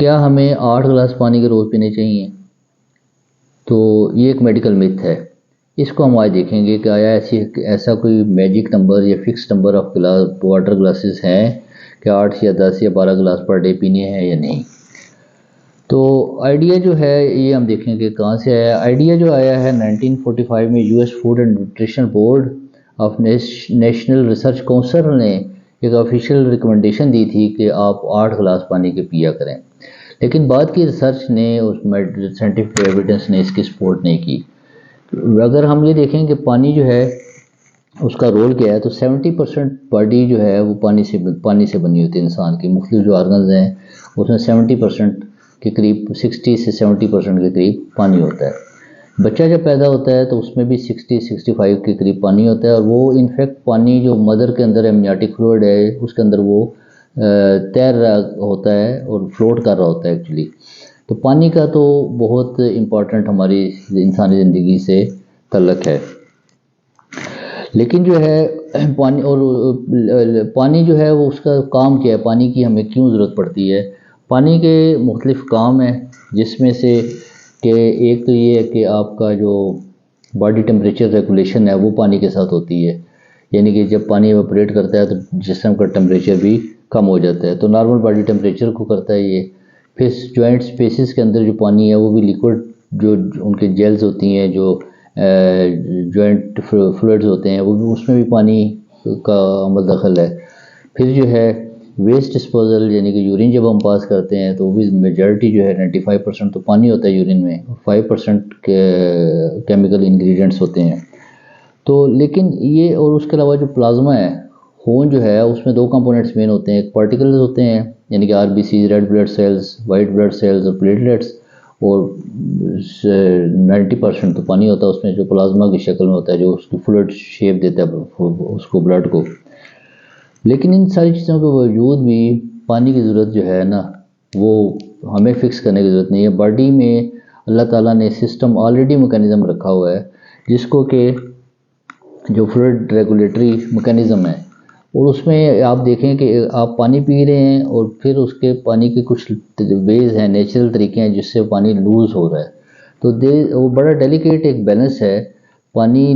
کیا ہمیں 8 گلاس پانی کے روز پینے چاہیے؟ تو یہ ایک میڈیکل میتھ ہے. اس کو ہم آج دیکھیں گے کہ آیا ایسا کوئی میجک نمبر یا fix number of water glasses ہیں کہ 8 یا 10 یا 12 گلاس پر ڈے پینے ہیں یا نہیں. تو آئیڈیا جو ہے یہ ہم دیکھیں کہ کہاں سے آیا. آئیڈیا جو آیا ہے 1945 میں US food and nutrition board of national research council نے ایک آفیشیل ریکمنڈیشن دی تھی کہ آپ 8 گلاس پانی کے پیا کریں، لیکن بعد کی ریسرچ نے سائنٹیفک ایویڈنس نے اس کی سپورٹ نہیں کی. اگر ہم یہ دیکھیں کہ پانی جو ہے اس کا رول کیا ہے تو 70% باڈی جو ہے وہ پانی سے بنی ہوتی ہے. انسان کی مختلف جو آرگنز ہیں اس میں 70% کے قریب 60 سے 70% کے قریب پانی ہوتا ہے. بچہ جب پیدا ہوتا ہے تو اس میں بھی 60-65 کے قریب پانی ہوتا ہے، اور وہ انفیکٹ پانی جو مدر کے اندر ایمنیاٹک فلوئڈ ہے اس کے اندر وہ تیر رہا ہوتا ہے اور فلوٹ کر رہا ہوتا ہے ایکچولی. تو پانی کا تو بہت امپورٹنٹ ہماری انسانی زندگی سے تعلق ہے. لیکن جو ہے پانی جو ہے وہ اس کا کام کیا ہے، پانی کی ہمیں کیوں ضرورت پڑتی ہے. پانی کے مختلف کام ہیں، جس میں سے کہ ایک تو یہ ہے کہ آپ کا جو باڈی ٹیمپریچر ریگولیشن ہے وہ پانی کے ساتھ ہوتی ہے، یعنی کہ جب پانی ایویپوریٹ کرتا ہے تو جسم کا ٹیمپریچر بھی کم ہو جاتا ہے. تو نارمل باڈی ٹیمپریچر کو کرتا ہے یہ. پھر جوائنٹ اسپیسز کے اندر جو پانی ہے وہ بھی لیکوڈ، جو ان کے جیلز ہوتی ہیں، جو جوائنٹ فلوئڈز ہوتے ہیں، وہ بھی اس میں بھی پانی کا عمل دخل ہے. پھر جو ہے ویسٹ ڈسپوزل، یعنی کہ یورین جب ہم پاس کرتے ہیں تو وہ بھی میجارٹی جو ہے 95% تو پانی ہوتا ہے یورین میں، 5% کے کیمیکل انگریڈینٹس ہوتے ہیں. تو لیکن یہ اور اس کے علاوہ جو پلازما ہے، خون جو ہے اس میں 2 کمپوننٹس مین ہوتے ہیں. ایک پارٹیکلز ہوتے ہیں یعنی کہ RBCs، red blood cells, white blood cells اور پلیٹلیٹس، اور 90% تو پانی ہوتا ہے اس میں، جو پلازما کی شکل میں ہوتا ہے، جو اس کی فلوئڈ شیپ دیتا ہے اس کو بلڈ کو. لیکن ان ساری چیزوں کے باوجود بھی پانی کی ضرورت جو ہے نا وہ ہمیں فکس کرنے کی ضرورت نہیں ہے. باڈی میں اللہ تعالیٰ نے سسٹم آلریڈی میکانزم رکھا ہوا ہے، جس کو کہ جو فلوئڈ ریگولیٹری میکانزم ہے، اور اس میں آپ دیکھیں کہ آپ پانی پی رہے ہیں اور پھر اس کے پانی کے کچھ ویز ہیں، نیچرل طریقے ہیں جس سے پانی لوز ہو رہا ہے. تو وہ بڑا ڈیلیکیٹ ایک بیلنس ہے پانی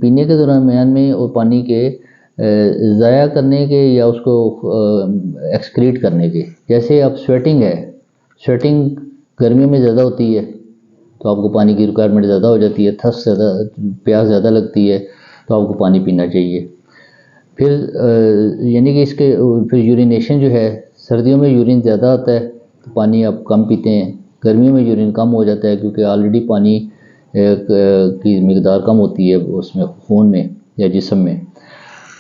پینے کے درمیان میں اور پانی کے ضائع کرنے کے یا اس کو ایکسکریٹ کرنے کے. جیسے اب سویٹنگ ہے، سویٹنگ گرمیوں میں زیادہ ہوتی ہے تو آپ کو پانی کی ریکوائرمنٹ زیادہ ہو جاتی ہے، تھس زیادہ، پیاس زیادہ لگتی ہے تو آپ کو پانی پینا چاہیے. پھر یعنی کہ اس کے پھر یورینیشن جو ہے، سردیوں میں یورین زیادہ آتا ہے تو پانی آپ کم پیتے ہیں، گرمیوں میں یورین کم ہو جاتا ہے کیونکہ آلریڈی پانی کی مقدار کم ہوتی ہے اس میں، خون میں یا جسم میں.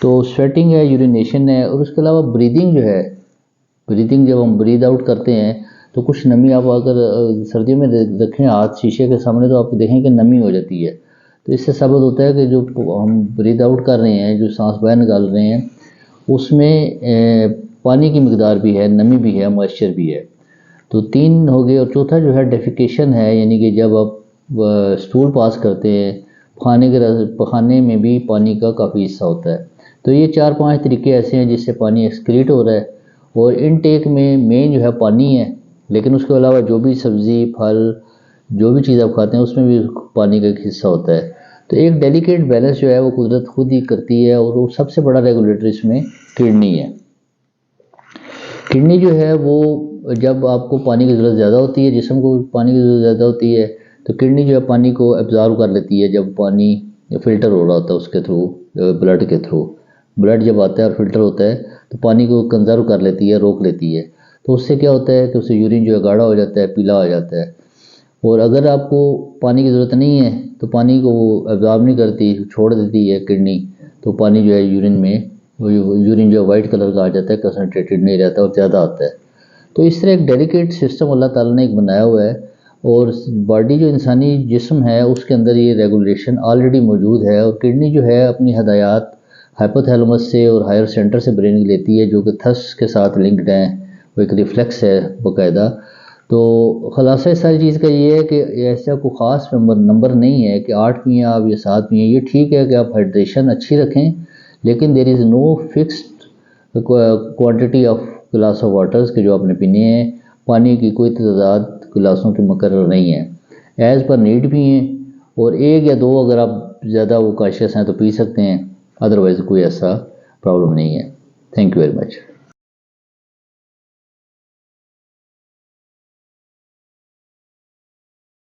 تو سویٹنگ ہے، یورینیشن ہے، اور اس کے علاوہ بریدنگ جو ہے، بریدنگ جب ہم برید آؤٹ کرتے ہیں تو کچھ نمی آپ اگر سردیوں میں رکھیں ہاتھ شیشے کے سامنے تو آپ دیکھیں کہ نمی ہو جاتی ہے. تو اس سے ثابت ہوتا ہے کہ جو ہم برید آؤٹ کر رہے ہیں، جو سانس باہر نکال رہے ہیں، اس میں پانی کی مقدار بھی ہے، نمی بھی ہے، موئسچر بھی ہے. تو 3 ہو گئے. اور چوتھا جو ہے ڈیفیکیشن ہے، یعنی کہ جب آپ اسٹول پاس کرتے ہیں، پخانے میں بھی پانی کا کافی حصہ ہوتا ہے. تو یہ 4-5 طریقے ایسے ہیں جس سے پانی ایکسکریٹ ہو رہا ہے. اور انٹیک میں مین جو ہے پانی ہے، لیکن اس کے علاوہ جو بھی سبزی، پھل، جو بھی چیز آپ کھاتے ہیں اس میں بھی پانی کا ایک حصہ ہوتا ہے. تو ایک ڈیلیکیٹ بیلنس جو ہے وہ قدرت خود ہی کرتی ہے، اور وہ سب سے بڑا ریگولیٹر اس میں کڈنی ہے. کڈنی جو ہے وہ جب آپ کو پانی کی ضرورت زیادہ ہوتی ہے، جسم کو پانی کی ضرورت زیادہ ہوتی ہے، تو کڈنی جو ہے پانی کو ایبزارو کر لیتی ہے. جب پانی فلٹر ہو رہا ہوتا ہے اس کے تھرو، بلڈ کے تھرو، بلڈ جب آتا ہے اور فلٹر ہوتا ہے تو پانی کو کنزرو کر لیتی ہے، روک لیتی ہے. تو اس سے کیا ہوتا ہے کہ اس سے یورین جو ہے گاڑھا ہو جاتا ہے، پیلا ہو جاتا ہے. اور اگر آپ کو پانی کی ضرورت نہیں ہے تو پانی کو وہ ایبزارب نہیں کرتی، چھوڑ دیتی ہے کڈنی، تو پانی جو ہے یورین میں، یورین جو ہے وائٹ کلر کا آ جاتا ہے، کنسنٹریٹڈ نہیں رہتا اور زیادہ آتا ہے. تو اس طرح ایک ڈیلیکیٹ سسٹم اللہ تعالیٰ نے ایک بنایا ہوا ہے، اور باڈی جو انسانی جسم ہے اس کے اندر یہ ریگولیشن آلریڈی موجود ہے. اور کڈنی جو ہے اپنی ہدایات ہائپوتھیلمس سے اور ہائر سینٹر سے برین لیتی ہے، جو کہ تھس کے ساتھ لنکڈ ہیں، وہ ایک ریفلیکس ہے باقاعدہ. تو خلاصہ اس ساری چیز کا یہ ہے کہ ایسا کوئی خاص نمبر نہیں ہے کہ 8 پئیں آپ یا 7 پئیں. یہ ٹھیک ہے کہ آپ ہائیڈریشن اچھی رکھیں، لیکن there is no fixed quantity of glass of waters کے جو آپ نے پینے ہیں. پانی کی کوئی تعداد گلاسوں کی مقرر نہیں ہے، ایز پر نیڈ بھی ہیں، اور ایک یا دو اگر آپ زیادہ وہ کاشیس ہیں تو پی سکتے ہیں، ادروائز کوئی ایسا پرابلم نہیں ہے۔ Thank you very much.